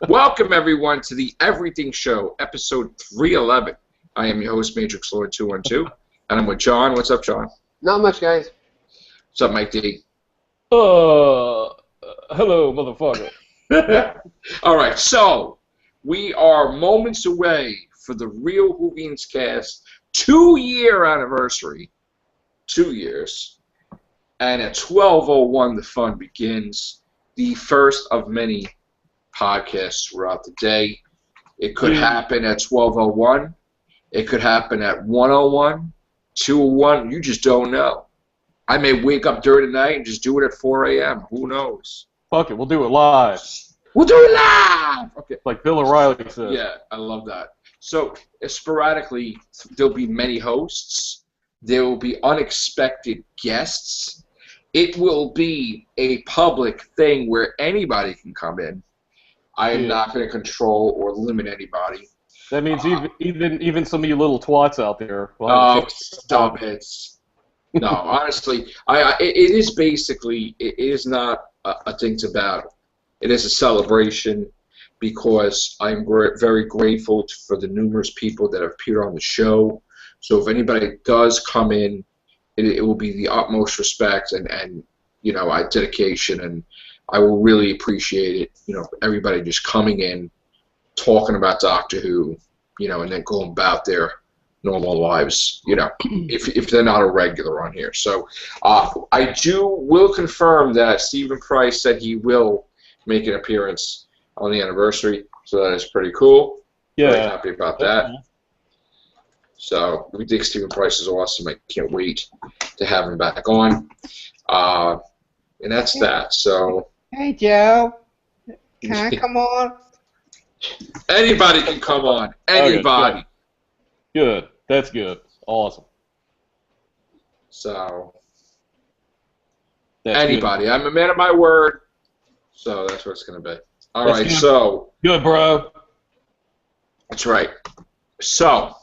Welcome, everyone, to the Everything Show, episode 311. I am your host, Matrix Lord 212, and I'm with John. What's up, John? Not much, guys. What's up, Mike D? Uh, Hello, motherfucker. All right, so we are moments away for the Real Hoovians cast 2-year anniversary. 2 years. And at 12:01, the fun begins. The first of many podcasts throughout the day. It could happen at 12:01. It could happen at 1:01, 2:01. You just don't know. I may wake up during the night and just do it at 4 a.m. Who knows? Fuck it, we'll do it live. We'll do it live! Okay. Like Bill O'Reilly says. Yeah, I love that. So, sporadically, there'll be many hosts. There will be unexpected guests. It will be a public thing where anybody can come in. I am not going to control or limit anybody. That means even some of you little twats out there. Stop it. No, honestly, it is basically, it is not a thing to battle. It is a celebration because I'm very grateful for the numerous people that have appeared on the show. So if anybody does come in, it will be the utmost respect and you know, dedication, and I will really appreciate it. You know, everybody just coming in, talking about Doctor Who, you know, and then going about their normal lives, you know, if they're not a regular on here. So I will confirm that Stephen Price said he will make an appearance on the anniversary, so that is pretty cool. Yeah. Very happy about that. So we think Stephen Price is awesome. I can't wait to have him back on. And that's that. So. Hey, Joe. Can I come on? Anybody can come on. Anybody. Good. That's good. Awesome. So. That's anybody. Good. I'm a man of my word. So that's what it's going to be. All right. Good. So. Good, bro. That's right. So.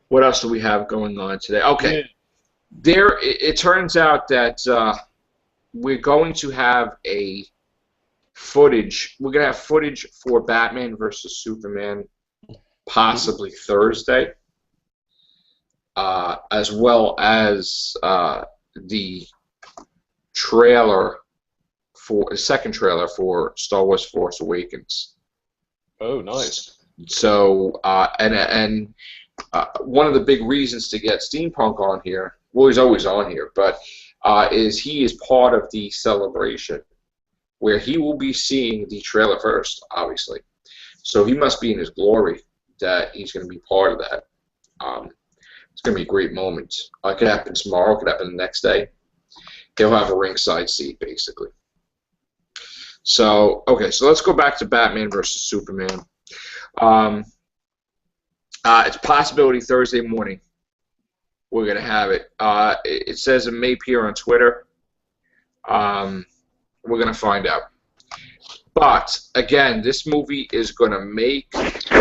What else do we have going on today? Okay. Yeah. It turns out that we're going to have footage. We're going to have footage for Batman versus Superman, possibly Thursday, as well as the second trailer for Star Wars Force Awakens. Oh, nice. So, one of the big reasons to get Steampunk on here, well, he's always on here, but is he is part of the celebration where he will be seeing the trailer first, obviously. So he must be in his glory that he's going to be part of that. It's going to be a great moment. It could happen tomorrow. It could happen the next day. He'll have a ringside seat, basically. So, okay, so let's go back to Batman versus Superman. It's a possibility Thursday morning. We're going to have it. It says it may appear on Twitter. We're going to find out. But, again, this movie is going to make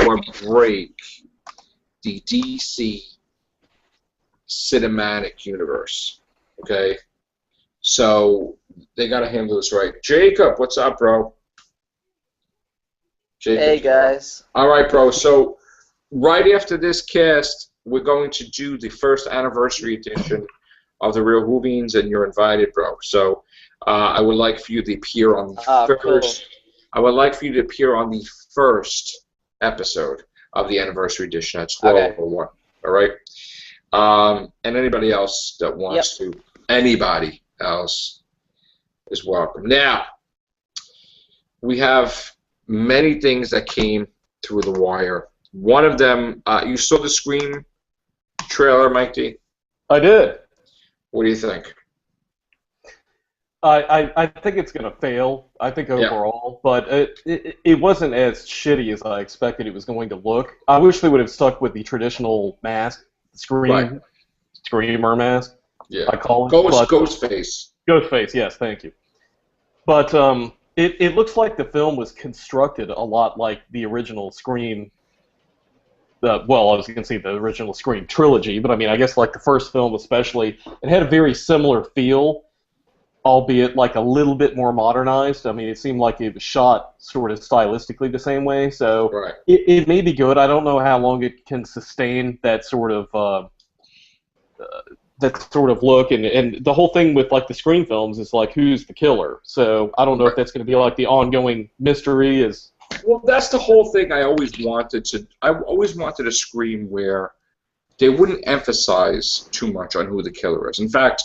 or break the DC cinematic universe. Okay? So, they got to handle this right. Jacob, what's up, bro? Jacob. Hey, guys. All right, bro. So, right after this cast, we're going to do the first anniversary edition of the Real Hoovians, and you're invited, bro. So I would like for you to appear on the first. Cool. I would like for you to appear on the first episode of the anniversary edition at 12:01. Okay. All right. And anybody else that wants to, anybody else is welcome. Now, we have many things that came through the wire. One of them, you saw the Scream trailer, Mike D? I did. What do you think? I think it's going to fail, I think, overall, but it wasn't as shitty as I expected it was going to look. I wish they would have stuck with the traditional mask, Screamer mask, I call it. Ghostface. Ghostface, yes, thank you. But it looks like the film was constructed a lot like the original Scream. Well, I was going to say the original Scream trilogy, but I mean, I guess like the first film especially, it had a very similar feel. albeit like a little bit more modernized. I mean, it seemed like it was shot sort of stylistically the same way, so Right. it may be good. I don't know how long it can sustain that sort of look, and the whole thing with like the Scream films is like who's the killer. So I don't know if that's going to be like the ongoing mystery is. Well, that's the whole thing. I always wanted a Scream where they wouldn't emphasize too much on who the killer is. In fact,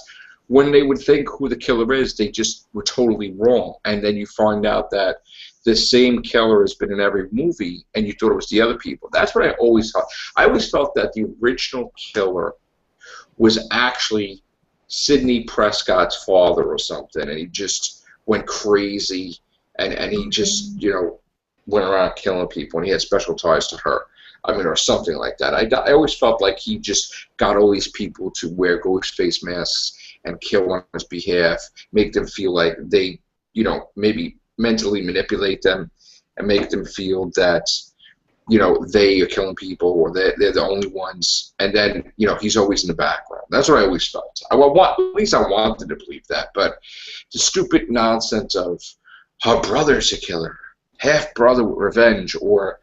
when they would think who the killer is, they just were totally wrong. And then you find out that the same killer has been in every movie, and you thought it was the other people. That's what I always thought. I always felt that the original killer was actually Sidney Prescott's father or something, and he just went crazy, and he just, went around killing people, and he had special ties to her. I mean, or something like that. I always felt like he just got all these people to wear ghost face masks and kill on his behalf, make them feel like they, maybe mentally manipulate them and make them feel that, they are killing people or they're the only ones. And then, he's always in the background. That's what I always felt. At least I wanted to believe that. But the stupid nonsense of her brother's a killer, half-brother revenge, or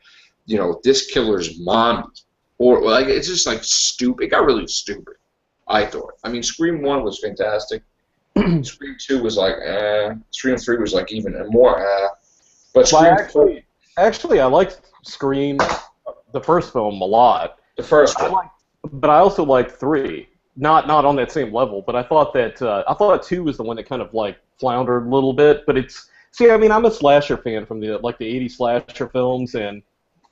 this killer's mom, or like it's just like stupid. It got really stupid, I thought. I mean, Scream 1 was fantastic. Scream 2 was like, Scream 3 was like even more, But Scream 4... Actually, I liked Scream, the first film, a lot. The first one. But I also liked 3. Not on that same level, but I thought that 2 was the one that kind of like floundered a little bit. But I'm a slasher fan from the 80s slasher films, and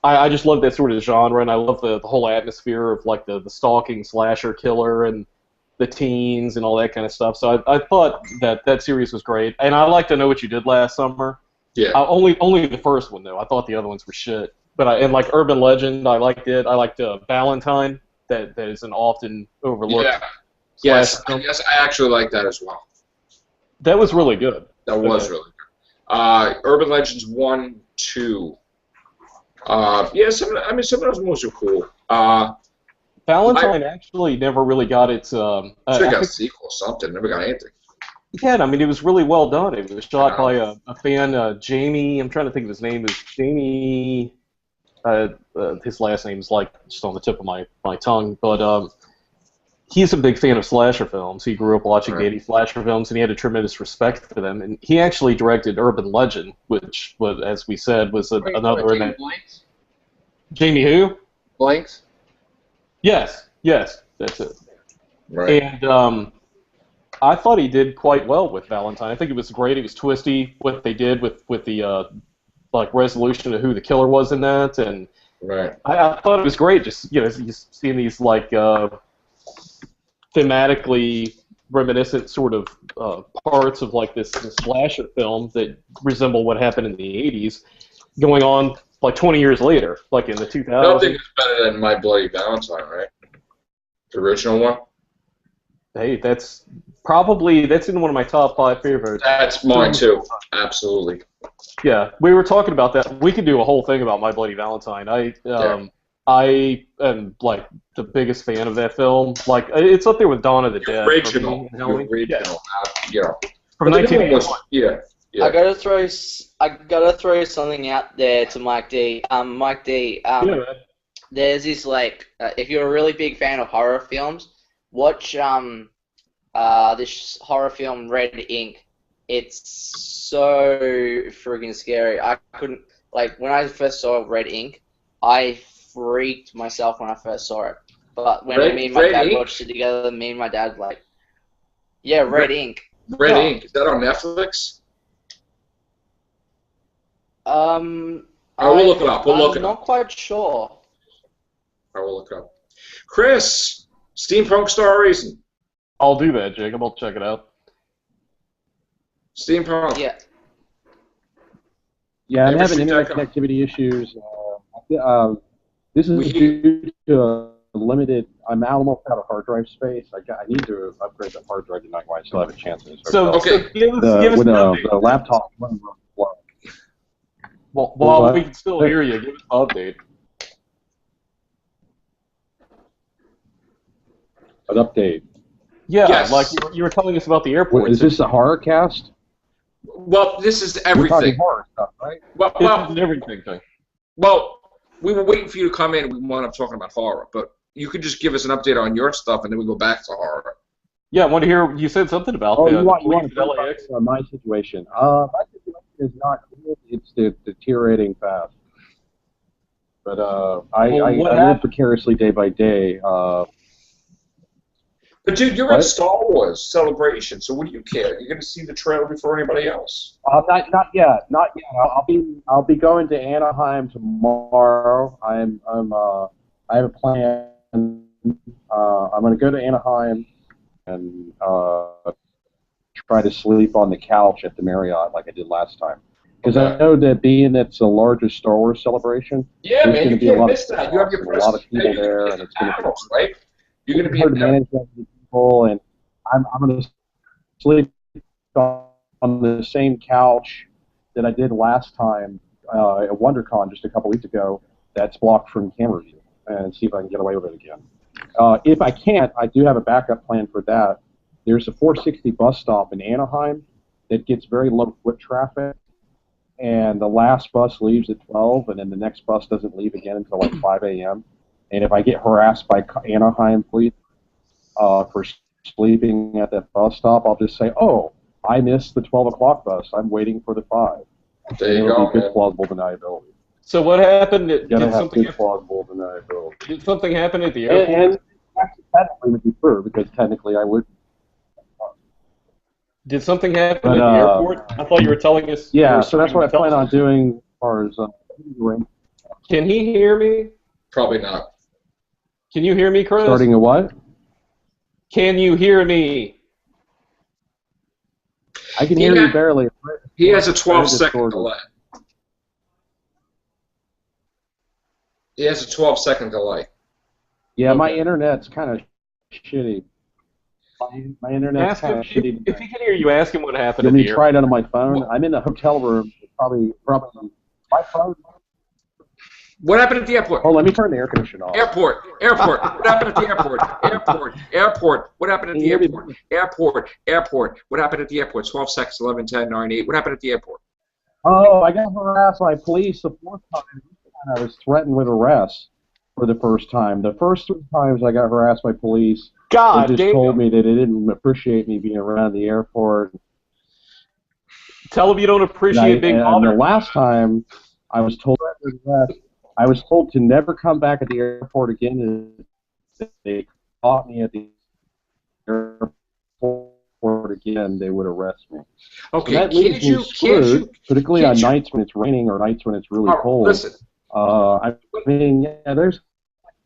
I just love that sort of genre, and I love the whole atmosphere of like the stalking slasher killer and the teens and all that kind of stuff. So I thought that series was great, and I like to Know What You Did Last Summer. Yeah. Only the first one though. I thought the other ones were shit. But and like Urban Legend, I liked it. I liked Valentine. That is an often overlooked. Yeah. Yes, I actually like that as well. That was really good. That was really good. Urban Legends 1, 2. Some of those movies are cool. Valentine actually never really got its. Should have got a sequel or something. Never got anything. Yeah, I mean, it was really well done. It was shot by a fan, Jamie. I'm trying to think of his name. It was Jamie. His last name is like just on the tip of my tongue, but he's a big fan of slasher films. He grew up watching the 80s slasher films, and he had a tremendous respect for them. And he actually directed Urban Legend, which, as we said, was another. Jamie Blanks? Jamie who? Blanks? Yes, that's it. Right. And I thought he did quite well with Valentine. I think it was great. It was twisty what they did with the resolution of who the killer was in that, and right. I thought it was great. Just seeing these thematically reminiscent sort of parts of like this slasher film that resemble what happened in the 80s, going on like 20 years later, like in the 2000s. Nothing is better than My Bloody Valentine, right? The original one. Hey, that's in one of my top 5 favorites. That's mine too. Absolutely. Yeah, we were talking about that. We could do a whole thing about My Bloody Valentine. I am like the biggest fan of that film. Like it's up there with Dawn of the Dead. Original. Yeah. From 1981. Yeah. I gotta throw something out there to Mike D. Mike D. There's this if you're a really big fan of horror films, watch this horror film Red Ink. It's so friggin' scary. I couldn't when I first saw Red Ink, I freaked myself when I first saw it. But when me and my dad watched it together, me and my dad Red Ink. Red Ink. Is that on Netflix? I will look it up. I'm not quite sure. I will look it up. Chris, Steampunk Star Racing. I'll do that, Jacob. I'll check it out. Steampunk. Yeah. Yeah, I'm having internet connectivity issues. This is due to a limited. I'm almost out of hard drive space. I need to upgrade the hard drive tonight while I still have a chance. So give us the laptop. Well, we can still hear you. Give us an update. An update. Yeah, Yes. like you were telling us about the airport. Is this a horror cast? Well, this is We're talking everything. horror stuff, right? This Well, is an everything thing. well, we were waiting for you to come in. We wound up talking about horror, but you could just give us an update on your stuff, and then we go back to horror. Yeah, I want to hear. You said something about Oh, the you want police to at LAX. talk about my situation? My situation is not good. It's deteriorating fast. But I live happened? precariously day by day. But dude, you're What? at Star Wars Celebration, so what do you care? You're gonna see the trailer before anybody else. Not yet. Not yet. I'll be going to Anaheim tomorrow. I have a plan. I'm going to go to Anaheim and try to sleep on the couch at the Marriott like I did last time. Because I know that being it's the largest Star Wars celebration, Yeah, there's man, going you to be a can't lot miss of that. You have your a lot of people you're there, gonna and be it's going to be panels, right? You're gonna be hard to manage that many people, and I'm going to sleep on the same couch that I did last time at WonderCon just a couple weeks ago. That's blocked from camera view, and see if I can get away with it again. If I can't, I do have a backup plan for that. There's a 460 bus stop in Anaheim that gets very low foot traffic, and the last bus leaves at 12, and then the next bus doesn't leave again until like 5 a.m. And if I get harassed by Anaheim police for sleeping at that bus stop, I'll just say, "Oh, I missed the 12 o'clock bus. I'm waiting for the 5." There you It'll go, be good man. plausible deniability. So what happened? You gotta Did have something good plausible deniability. did something happen at the airport? And actually, technically would be true because technically I would. Did something happen But, at the airport? I thought you were telling us. you Yeah, were so that's what I telling plan us. on doing as far as Can he hear me? Probably not. Can you hear me, Chris? starting a what? Can you hear me? I can hear you barely. He has a Very 12-second distorted. delay. He has a 12-second delay. Yeah, my Okay. internet's kind of shitty. My internet's Ask kind him of shitty. if he can hear you. Ask him what You happened want at me the to try airport. it on my phone? I'm in the hotel room. Probably. My phone. What happened at the airport? Oh, let me turn the air conditioner off. Airport. What happened at the airport? Airport. What happened at Can the you hear me? airport? What happened at the airport? 12 seconds, 11, 10, 9, 8. What happened at the airport? Oh, I got harassed by police the fourth time. I was threatened with arrest for the first time. The first 3 times I got harassed by police, God they just damn. told me that they didn't appreciate me being around the airport. Tell him you don't appreciate being And the bothered. last time, I was told to never come back at the airport again. And if they caught me at the airport again, they would arrest me. Okay, So that leaves me screwed, particularly on nights when it's raining or nights when it's really cold. Listen, I mean, yeah, there's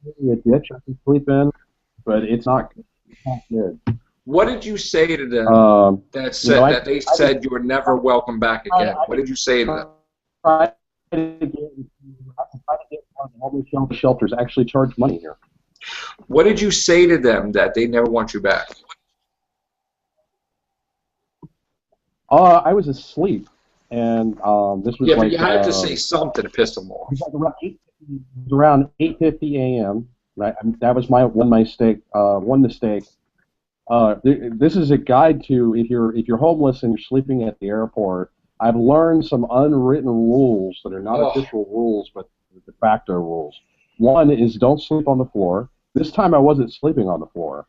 a ditch I can sleep in, but it's not good. what did you say to them that said that they said you were never welcome back again? What did you say to them? I try to get one of the homeless shelters actually charge money here. What did you say to them that they never want you back? I was asleep, and this was Yeah, like but you had to say something to piss them off. it was around 8:50 a.m. Right, that was my one mistake. This is a guide to if you're homeless and you're sleeping at the airport. I've learned some unwritten rules that are not official rules, but de facto rules. One is don't sleep on the floor. This time I wasn't sleeping on the floor.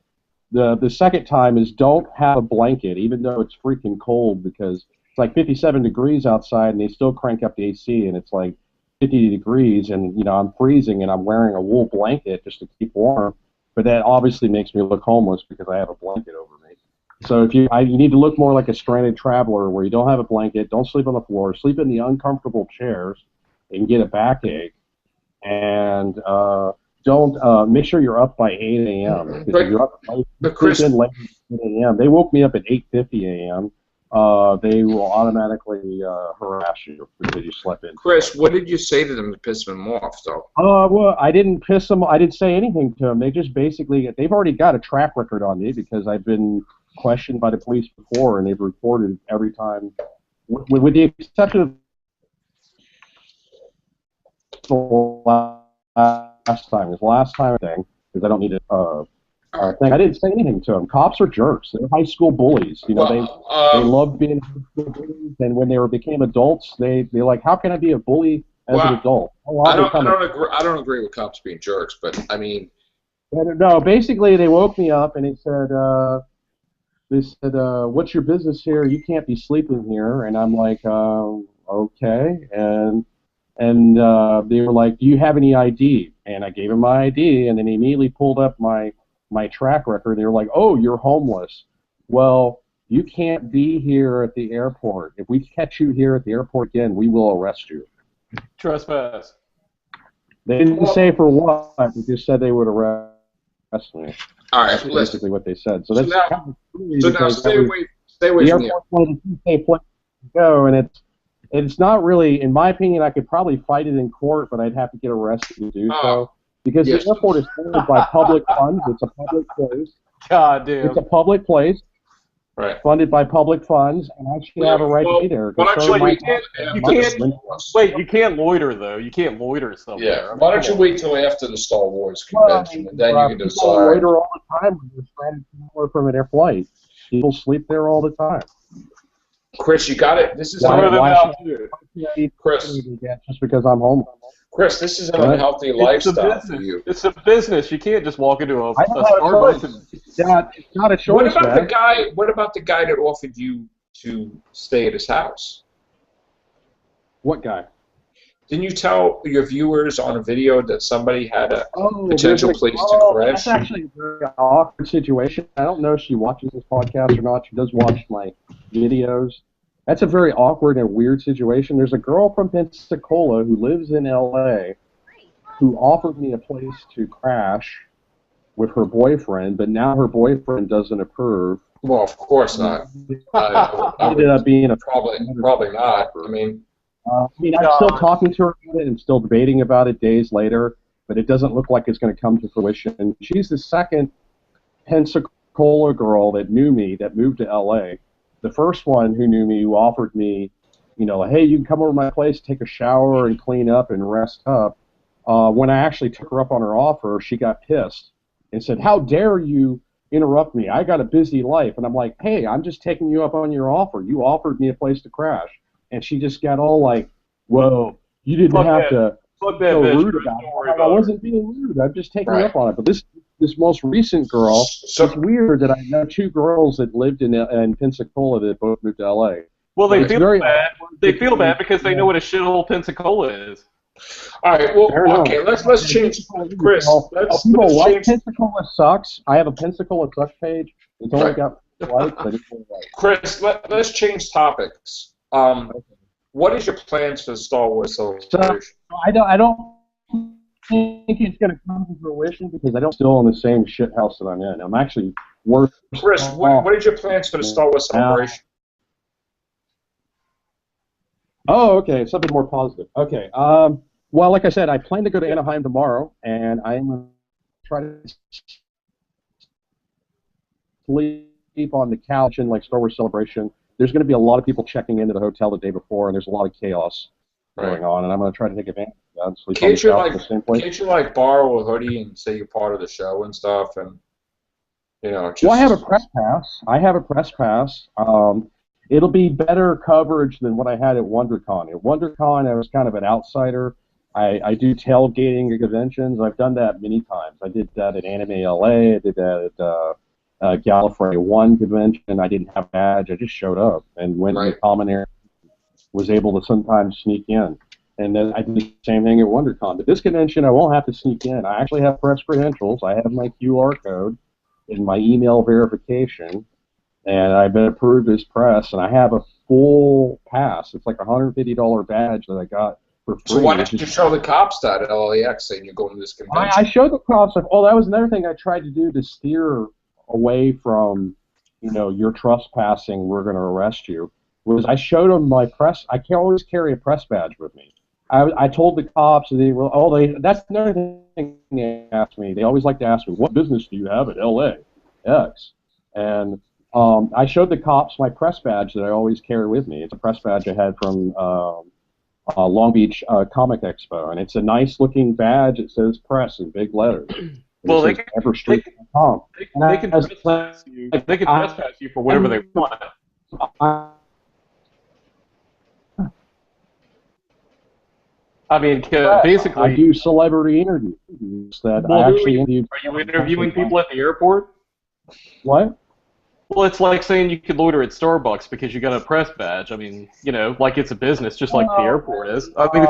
The second time is don't have a blanket, even though it's freaking cold, because it's like 57 degrees outside and they still crank up the AC and it's like 50 degrees and I'm freezing and I'm wearing a wool blanket just to keep warm. But that obviously makes me look homeless because I have a blanket over me. So you need to look more like a stranded traveler where you don't have a blanket, don't sleep on the floor, sleep in the uncomfortable chairs and get a backache. And don't make sure you're up by 8 a.m. Because if you're up But Chris, late at 8 a.m. They woke me up at 8:50 a.m. They will automatically harass you because you slept in. Chris, what did you say to them to piss them off, though? Well, I didn't piss them. I didn't say anything to them. They just basically they've already got a track record on me because I've been questioned by the police before and they've reported every time, with the exception of the last time. This last time thing because I don't need to thing. I didn't say anything to them. Cops are jerks. They're high school bullies. You know, they love being high school bullies, and when they became adults, they're like, how can I be a bully as an adult? I don't agree with cops being jerks, but I mean. No, basically they woke me up and they said, what's your business here? You can't be sleeping here. And I'm like, okay. And they were like, do you have any ID? And I gave him my ID, and then he immediately pulled up my track record. They were like, oh, you're homeless. Well, you can't be here at the airport. If we catch you here at the airport again, we will arrest you. Trespass. They didn't say for what. They just said they would arrest me. All right, that's basically what they said. So that's now stay away from the airport. Is a safe place to go, and it's not really, in my opinion, I could probably fight it in court, but I'd have to get arrested to do so. Because the airport is funded by public funds. It's a public place. God damn. It's a public place. Right. Funded by public funds, and I should have a right to be there. You can't loiter, though. You can't loiter somewhere. Yeah. Why don't you wait till after the Star Wars convention, and then you can decide. People loiter all the time when they're stranded from an air flight. People sleep there all the time. Chris, you got it. This is Chris. Just because I'm home. Chris, this is an unhealthy lifestyle for you. It's a business. You can't just walk into a Starbucks. It's not a choice. What about the guy that offered you to stay at his house? What guy? Didn't you tell your viewers on a video that somebody had a potential place to crash? That's actually a very awkward situation. I don't know if she watches this podcast or not. She does watch my videos. That's a very awkward and weird situation. There's a girl from Pensacola who lives in L.A. who offered me a place to crash with her boyfriend, but now her boyfriend doesn't approve. Well, of course not. Ended up being a probably not. I mean, I'm still talking to her about it and still debating about it days later, but it doesn't look like it's going to come to fruition. She's the second Pensacola girl that knew me that moved to L.A. The first one who knew me, who offered me, hey, you can come over to my place, take a shower, and clean up and rest up. When I actually took her up on her offer, she got pissed and said, how dare you interrupt me? I got a busy life. And I'm like, hey, I'm just taking you up on your offer. You offered me a place to crash. And she just got all like, whoa, you didn't have to be rude about it. I wasn't being rude. I'm just taking you up on it. But this most recent girl, it's weird that I know two girls that lived in Pensacola that both moved to L.A. Well, they feel bad. They feel bad because they know what a shithole Pensacola is. All right. Well, okay. Let's change, Chris. Let's change. Pensacola sucks. I have a Pensacola sucks page. It's only got likes, but it's only Chris, let's change topics. What is your plans for the Star Wars celebration? So, I don't think it's going to come to fruition because I don't still in the same shit house that I'm in. I'm actually worse. Chris, what is your plans for the Star Wars celebration? Oh, okay, something more positive. Okay, well, like I said, I plan to go to Anaheim tomorrow, and I'm going to try to sleep on the couch in like Star Wars Celebration. There's going to be a lot of people checking into the hotel the day before, and there's a lot of chaos going on, and I'm going to try to take advantage of that and sleep on the couch in the same place. Can't you borrow a hoodie and say you're part of the show and stuff, and just... Well, I have a press pass. It'll be better coverage than what I had at WonderCon. At WonderCon, I was kind of an outsider. I do tailgating at conventions. I've done that many times. I did that at Anime LA. I did that at Gallifrey 1 convention. I didn't have a badge. I just showed up and went in the common area. Was able to sometimes sneak in. And then I did the same thing at WonderCon. But this convention, I won't have to sneak in. I actually have press credentials. I have my QR code and my email verification. And I've been approved as press, and I have a full pass. It's like a $150 badge that I got for free. So why didn't you show the cops that at LAX saying you're going to this convention? I showed the cops. That was another thing I tried to do to steer away from, you're trespassing, we're going to arrest you, was I showed them my press. I can't always carry a press badge with me. I told the cops, and that's another thing they asked me. They always like to ask me, what business do you have at LAX? And I showed the cops my press badge that I always carry with me. It's a press badge I had from Long Beach Comic Expo, and it's a nice-looking badge. It says press in big letters. Well, they says everstreet.com. they can trespass you. They can trespass you for whatever they want. I mean, basically, I do celebrity interviews that I actually interviewed. Are you interviewing people at the airport? What? Well, it's like saying you could loiter at Starbucks because you got a press badge. I mean, like it's a business, just like the airport is. I mean,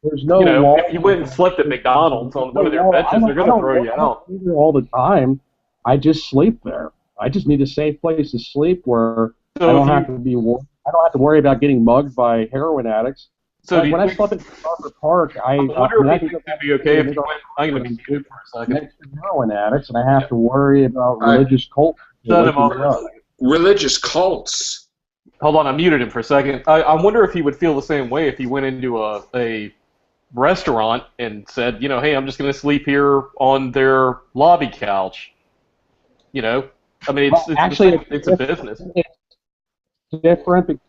there's no law. if you went and slept at McDonald's on one of their benches, they're going to throw you out. All the time, I just sleep there. I just need a safe place to sleep where I don't have to worry about getting mugged by heroin addicts. So when I slept at Starbucks Park, I wonder if it'd be okay if you went. I'm going to be good for a second. Next to heroin addicts, and I have to worry about religious cults. Religious cults. Hold on, I muted him for a second. I wonder if he would feel the same way if he went into a restaurant and said, hey, I'm just going to sleep here on their lobby couch. I mean, it's a business. It's different because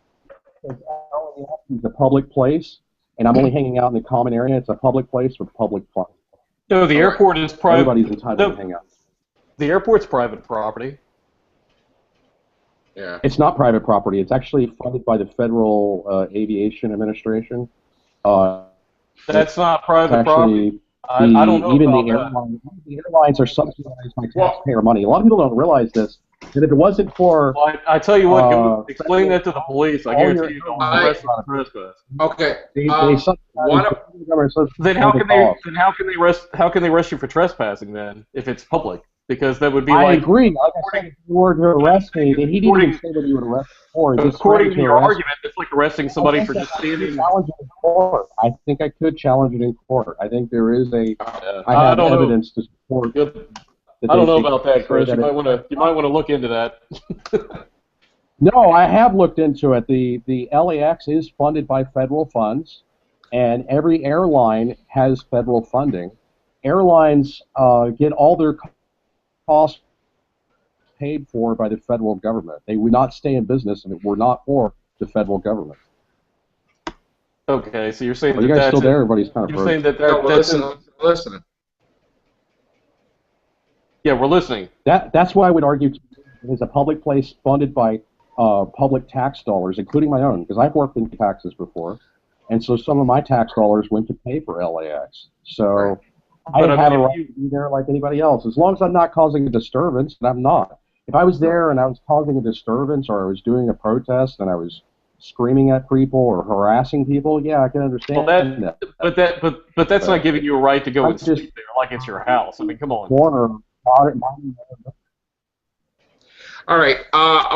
it's a public place, and I'm only hanging out in the common area. It's a public place with public fun. No, the airport is private. Everybody's entitled to hang out. The airport's private property. Yeah. It's not private property. It's actually funded by the Federal Aviation Administration. That's not private property. I don't know even about the airlines are subsidized by taxpayer money. A lot of people don't realize this. That if it wasn't for... Well, I tell you what, go explain that to the police. I guarantee you they'll arrest you for trespass. Okay. Then how can they arrest you for trespassing then, if it's public? Because that would be I agree. Like I said, if you were to arrest me, and he didn't even say what he would arrest me for. According to your argument, it's like arresting somebody for just standing... I think I could challenge it in court. I think there is I have evidence to support... I don't know about that, Chris. You might want to look into that. No, I have looked into it. The LAX is funded by federal funds, and every airline has federal funding. Airlines get all their costs paid for by the federal government. They would not stay in business if it were not for the federal government. Okay, so you're saying you guys still there? Everybody's kind of. You're saying that listening. Yeah, we're listening. That's why I would argue it is a public place funded by public tax dollars, including my own, because I've worked in taxes before, and so some of my tax dollars went to pay for LAX. So I have a right to be there like anybody else, as long as I'm not causing a disturbance, and I'm not. If I was there and I was causing a disturbance, or I was doing a protest and I was screaming at people or harassing people, yeah, I can understand that. But that's not giving you a right to go and sleep there like it's your house. I mean, come on. All right. I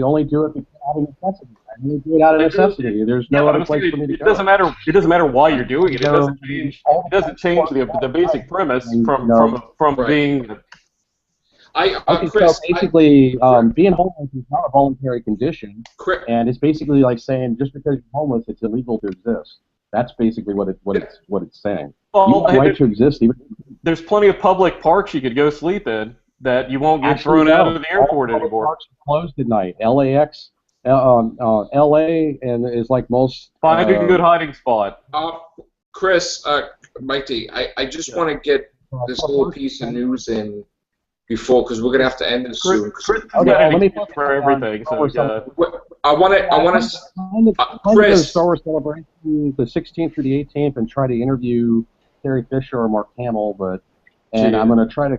only do it because out of necessity. I only do it out of necessity. There's no other place for me to go. It doesn't matter why you're doing it. It doesn't change the basic premise from being. Chris, so basically, being homeless is not a voluntary condition, and it's basically like saying just because you're homeless, it's illegal to exist. That's basically what it's saying. Well, you have a right to exist. There's plenty of public parks you could go sleep in that you won't get thrown out of the airport anymore. Parks are closed at night. LAX, LA, and is like most. Find a good hiding spot. Chris, Mike D, I just want to get this little piece of news in before, because we're gonna have to end this soon. Let me for everything. So I want to. Chris, Star Wars Celebration, the 16th through the 18th, and try to interview Carrie Fisher or Mark Hamill, and I'm going to try to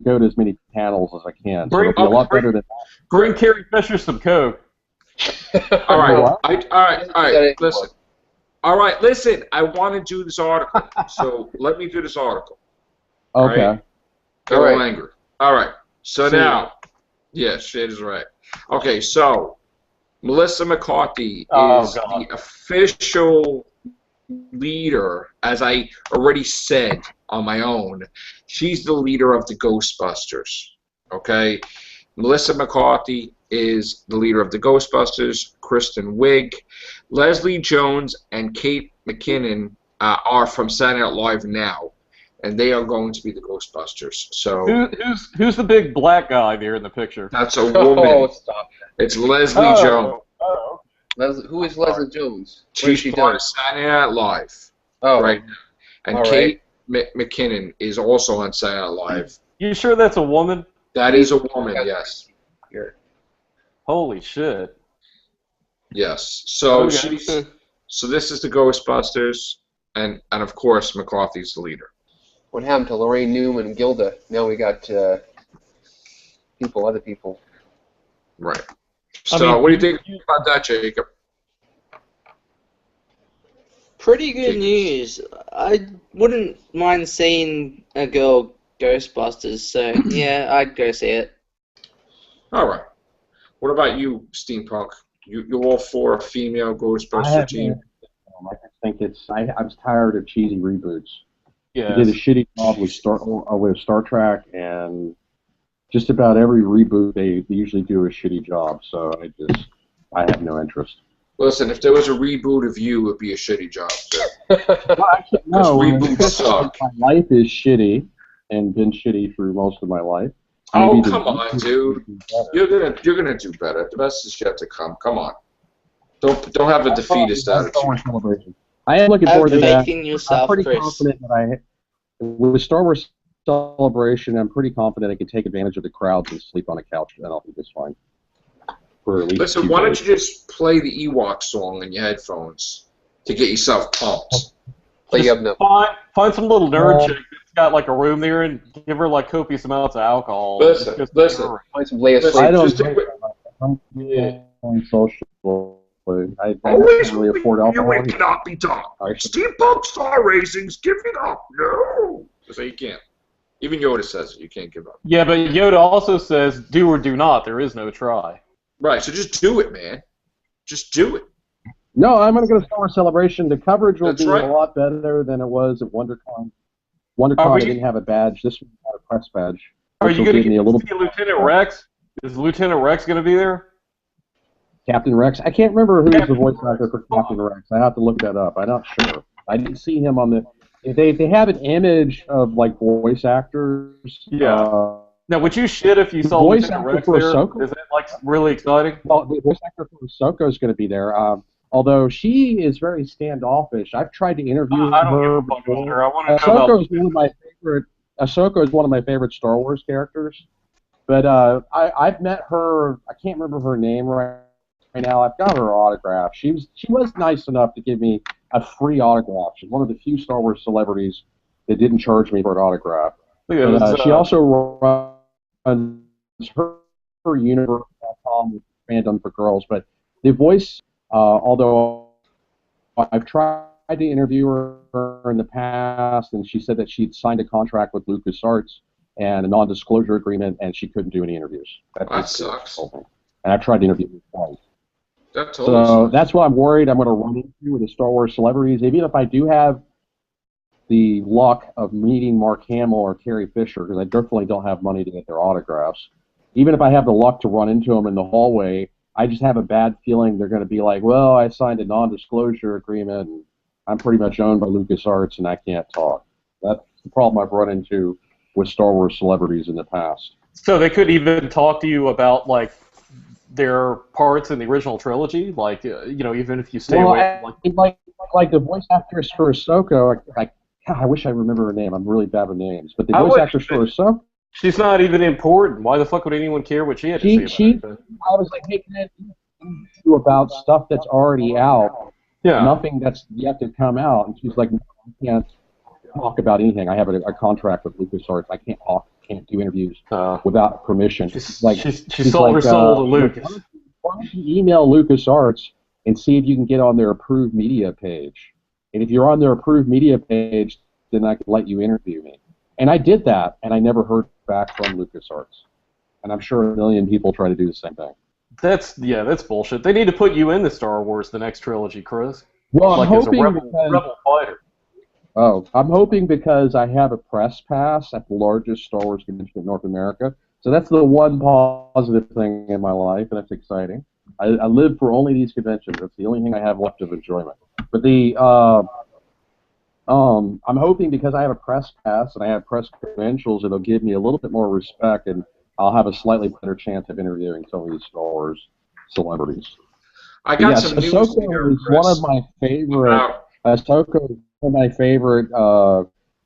go to as many panels as I can. So it'll be a lot better than that. Bring Carrie Fisher some Coke. All right. Listen. All right, listen. I want to do this article, so let me do this article. Okay. Right? All right. Angry. All right. So now, yes, shit is right. Okay, so Melissa McCarthy is the official leader, as I already said on my own. She's the leader of the Ghostbusters. Okay, Melissa McCarthy is the leader of the Ghostbusters. Kristen Wiig, Leslie Jones, and Kate McKinnon are from Saturday Night Live now, and they are going to be the Ghostbusters. So who's the big black guy there in the picture? That's a woman. Oh, stop that. It's Leslie Jones. Oh. Who is Leslie Jones? She's part of Saturday Night Live. Oh. Right now. And McKinnon is also on Saturday Night Live. You sure that's a woman? That is a woman, yes. Holy shit. Yes. So Okay. so this is the Ghostbusters, and of course McCarthy's the leader. What happened to Lorraine Newman and Gilda? Now we got other people. Right. I So mean, what do you think about that, Jacob? Pretty good news. I wouldn't mind seeing a girl Ghostbusters, so yeah, I'd go see it. All right. What about you, Steampunk? You're all for a female Ghostbuster team? I think I was tired of cheesy reboots. Yeah. They did a shitty job with Star Trek, and just about every reboot they usually do a shitty job. So I have no interest. Listen, if there was a reboot of you, it would be a shitty job, too. Well, actually, no. reboots suck. My life is shitty, and been shitty through most of my life. Oh, Maybe come on, dude. You're gonna do better. The best is yet to come. Come on. Don't have a defeatist attitude. I am looking forward to that. Making I'm yourself, pretty Chris. confident that with Star Wars Celebration, I'm pretty confident I can take advantage of the crowds and sleep on a couch, and I'll be just fine. For at least Listen, why don't you just play the Ewok song in your headphones to get yourself pumped? Find some little nerd chick that's got like a room there and give her like copious amounts of alcohol. Listen. Find some Leia Listen, Sleep. I don't just drink. do it. I'm on social. I Always can't really afford alcohol. you cannot be done. I should- Steampunk Star Racing's giving up. No. So you can't. Even Yoda says it. You can't give up. Yeah, but Yoda also says, do or do not. There is no try. Right. So just do it, man. Just do it. No, I'm going to go to Star Wars Celebration. The coverage will That's be right. a lot better than it was at WonderCon. Are WonderCon, we- I didn't have a badge. This one had a press badge. Are which you will going to give me a little see Lieutenant Rex? Is Lieutenant Rex going to be there? Captain Rex. I can't remember who's the Captain voice actor for Captain Rex. I have to look that up. I'm not sure. I didn't see him on the. If they have an image of like voice actors. Yeah. Now, would you shit if you saw voice Lieutenant actor Rex for there? Ahsoka? Is that like really exciting? Well, the voice actor for Ahsoka is going to be there. Although she is very standoffish. I've tried to interview I don't her give a fuck about before. her. I want to know Ahsoka about. is one of my favorite. Ahsoka is one of my favorite Star Wars characters. But I've met her. I can't remember her name right now. I've got her autograph. She was nice enough to give me a free autograph. She's one of the few Star Wars celebrities that didn't charge me for an autograph. Look at But, this, she also runs her universe.com fandom for girls. But the voice, although I've tried to interview her in the past, and she said that she'd signed a contract with LucasArts and a non-disclosure agreement, and she couldn't do any interviews. That sucks. And I've tried to interview her twice. That totally So sucks. that's what I'm worried I'm going to run into with the Star Wars celebrities. Even if I do have the luck of meeting Mark Hamill or Carrie Fisher, because I definitely don't have money to get their autographs, even if I have the luck to run into them in the hallway, I just have a bad feeling they're going to be like, well, I signed a non-disclosure agreement, and I'm pretty much owned by LucasArts, and I can't talk. That's the problem I've run into with Star Wars celebrities in the past. So they could even talk to you about like their parts in the original trilogy, like even if you stay away. Like the voice actress for Ahsoka, God, I wish I remember her name. I'm really bad with names. But the I voice would- actress for Ahsoka, She's not even important. Why the fuck would anyone care what she had to say about it? I was like, hey, can I do about stuff that's already out, Yeah. nothing that's yet to come out? And she's like, no, I can't talk about anything. I have a contract with LucasArts. I can't talk, can't do interviews without permission. She She's sold her like, soul to Lucas. Why don't you email LucasArts and see if you can get on their approved media page? And if you're on their approved media page, then I can let you interview me. And I did that, and I never heard back from LucasArts. And I'm sure a million people try to do the same thing. That's bullshit. They need to put you in the Star Wars, the next trilogy, Chris. Well, like I'm as a hoping rebel fighter. I'm hoping because I have a press pass at the largest Star Wars convention in North America. So that's the one positive thing in my life, and that's exciting. I live for only these conventions. That's the only thing I have left of enjoyment. But I'm hoping because I have a press pass and I have press credentials, it'll give me a little bit more respect, and I'll have a slightly better chance of interviewing some of these Star Wars celebrities. I got Yes, some news Ahsoka here, is Chris. one of my favorite. Ahsoka is one of my favorite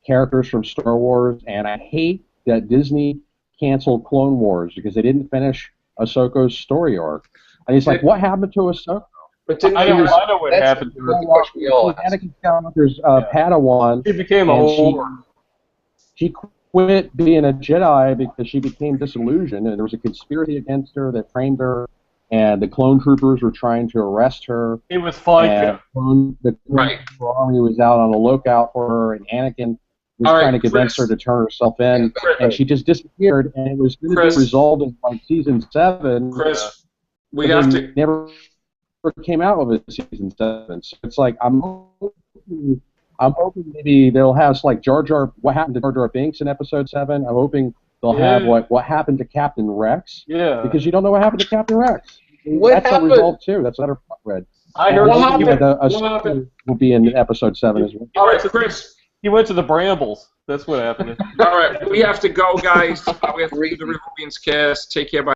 characters from Star Wars, and I hate that Disney canceled Clone Wars because they didn't finish Ahsoka's story arc. And he's like, what happened to Ahsoka? But didn't I know what happened to her. The question we all ask. Anakin Skywalker's Padawan. She became a and whore. She quit being a Jedi because she became disillusioned, and there was a conspiracy against her that framed her, and the clone troopers were trying to arrest her. It was fun. And the Right. army was out on the lookout for her, and Anakin was trying to convince Chris. her to turn herself in, Chris. and she just disappeared, and it was going to be Chris. resolved in like season 7. Chris, we but have then to. never came out with a season 7. So it's like I'm hoping maybe they'll have like Jar Jar. What happened to Jar Jar Binks in episode 7? I'm hoping they'll have what happened to Captain Rex. Yeah. Because you don't know what happened to Captain Rex. What That's happened? a result too. That's another thread. I heard What he happened? went, Ahsoka happened? will be in episode 7 as well. All right, Chris. he went to the Brambles. That's what happened. All right, we have to go, guys. We have to do the River Beans cast. Take care. Bye.